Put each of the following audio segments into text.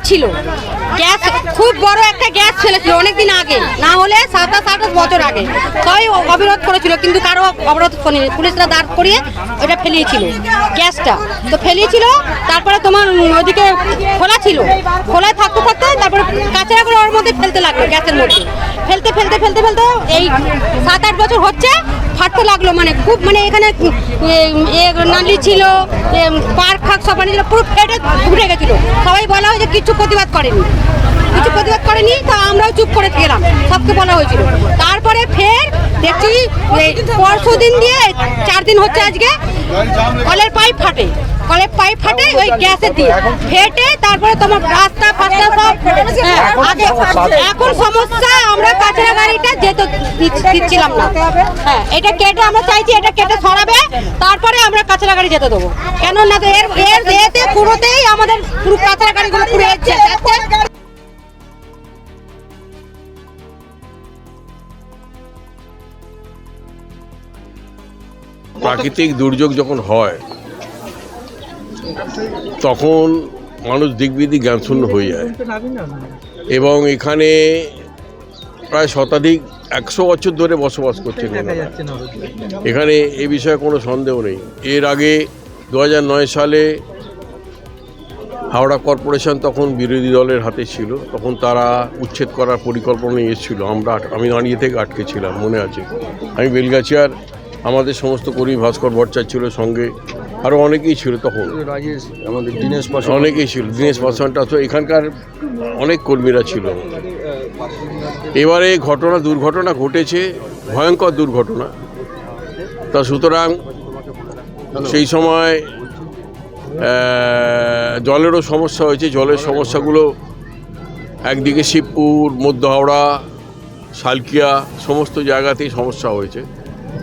ছিল, গ্যাস খুব বড় একটা গ্যাস ফেলেছিল অনেকদিন আগে, না হলে 27-28 বছর আগে সবাই অবরোধ করেছিল, কিন্তু কারো অবরোধ করেনি, পুলিশরা দাঁড় করিয়ে ওটা ফেলিয়েছিল গ্যাসটা। তো ফেলিয়েছিল, তারপরে তোমার ওদিকে খোলা ছিল, খোলা থাকতে থাকতে তারপরে কাঁচরাগুলো ওর মধ্যে ফেলতে লাগলো, গ্যাসের মধ্যে ফেলতে ফেলতে ফেলতে ফেলতে এই 7-8 বছর হচ্ছে ফাটতে লাগলো। মানে খুব মানে এখানে নালি ছিল, পার্ক ফাঁক সব ছিল, পুরো ফেটে উঠে গেছিল। সবাই বলা হয় যে কিছু প্রতিবাদ করেনি, তো আমরাও চুপ করে গেলাম, সবকে বলা হয়েছিল। তারপরে ফের দেখছি পরশু দিন দিয়ে 4 দিন হচ্ছে আজকে কলের পাইপ ফাটে ওই গ্যাসের দিয়ে ফেটে, তারপরে তোমার রাস্তা ফাস্তা সব এখন সমস্যা। আমরা কাঁচরা গাড়িটা যেতে দিচ্ছিলাম না, হ্যাঁ এটা কেটে আমরা চাইছি, এটা কেটে সরাবে, তারপরে আমরা কাঁচরা গাড়ি যেতে দেবো। কেন না তো এর এতে পুরোতেই আমাদের পুরো কাঁচরা গাড়িগুলো পুরো যাচ্ছে। প্রাকৃতিক দুর্যোগ যখন হয় তখন মানুষ দিকবিদিক জ্ঞানশূন্য হয়ে যায়, এবং এখানে প্রায় শতাধিক 100 বছর ধরে বসবাস করছেন এখানে, এ বিষয়ে কোনো সন্দেহ নেই। এর আগে 2009 সালে হাওড়া কর্পোরেশন তখন বিরোধী দলের হাতে ছিল, তখন তারা উচ্ছেদ করার পরিকল্পনা এসেছিল, আমি দাঁড়িয়ে থেকে আটকে ছিলাম, মনে আছে। আমি বেলগাছিয়ার আমাদের সমস্ত কর্মী, ভাস্কর ভট্টাচার্য ছিল সঙ্গে, আরও অনেকেই ছিল তখন, আমাদের অনেকেই ছিল, দীনেশ পাসওয়ানটা তো এখানকার অনেক কর্মীরা ছিল। এবারে দুর্ঘটনা ঘটেছে, ভয়ঙ্কর দুর্ঘটনা। তা সুতরাং সেই সময় জলেরও সমস্যা হয়েছে। জলের সমস্যাগুলো একদিকে শিবপুর, মধ্য হাওড়া, শালকিয়া সমস্ত জায়গাতেই সমস্যা হয়েছে।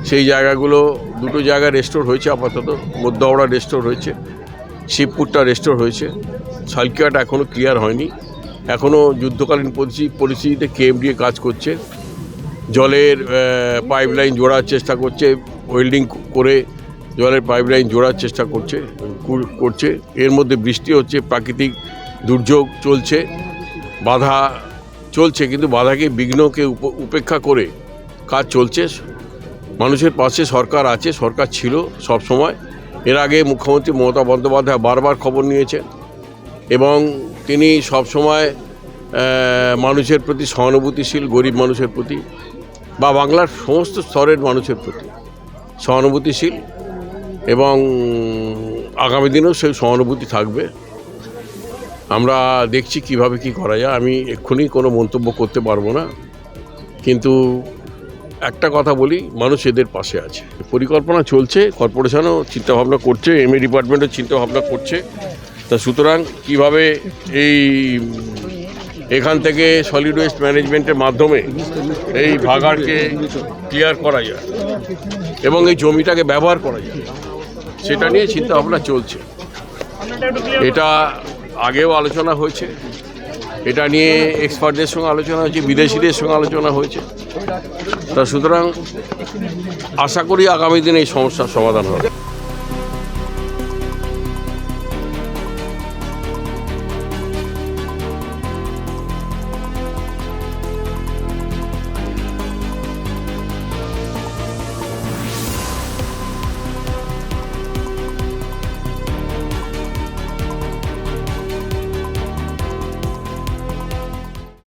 সেই জায়গাগুলো দুটো জায়গা রেস্টোর হয়েছে আপাতত, মধ্য হাওড়া রেস্টোর হয়েছে, শিবপুরটা রেস্টোর হয়েছে, শালকিয়াটা এখনও ক্লিয়ার হয়নি। এখনও যুদ্ধকালীন পরিস্থিতিতে কেএমডিএ কাজ করছে, জলের পাইপলাইন জোড়ার চেষ্টা করছে, ওয়েল্ডিং করে জলের পাইপলাইন জোড়ার চেষ্টা করছে। এর মধ্যে বৃষ্টি হচ্ছে, প্রাকৃতিক দুর্যোগ চলছে, বাধা চলছে, কিন্তু বাধাকে বিঘ্নকে উপেক্ষা করে কাজ চলছে। মানুষের পাশে সরকার আছে, সরকার ছিল সব সময়। এর আগে মুখ্যমন্ত্রী মমতা বন্দ্যোপাধ্যায় বারবার খবর নিয়েছেন, এবং তিনি সব সময় মানুষের প্রতি সহানুভূতিশীল, গরিব মানুষের প্রতি বা বাংলার সমস্ত স্তরের মানুষের প্রতি সহানুভূতিশীল, এবং আগামী দিনেও সেই সহানুভূতি থাকবে। আমরা দেখছি কিভাবে কি করা যায়। আমি এক্ষুনি কোনো মন্তব্য করতে পারবো না, কিন্তু একটা কথা বলি, মানুষ এদের পাশে আছে, পরিকল্পনা চলছে, কর্পোরেশনও চিন্তাভাবনা করছে, এমএ ডিপার্টমেন্টও চিন্তাভাবনা করছে। তা সুতরাং কীভাবে এখান থেকে সলিড ওয়েস্ট ম্যানেজমেন্টের মাধ্যমে এই ভাগাড়কে ক্লিয়ার করা যায় এবং এই জমিটাকে ব্যবহার করা যায়, সেটা নিয়ে চিন্তাভাবনা চলছে। এটা আগেও আলোচনা হয়েছে, এটা নিয়ে এক্সপার্টদের সঙ্গে আলোচনা হয়েছে, বিদেশিদের সঙ্গে আলোচনা হয়েছে। তা সুতরাং আশা করি আগামী দিনে এই সমস্যার সমাধান হবে।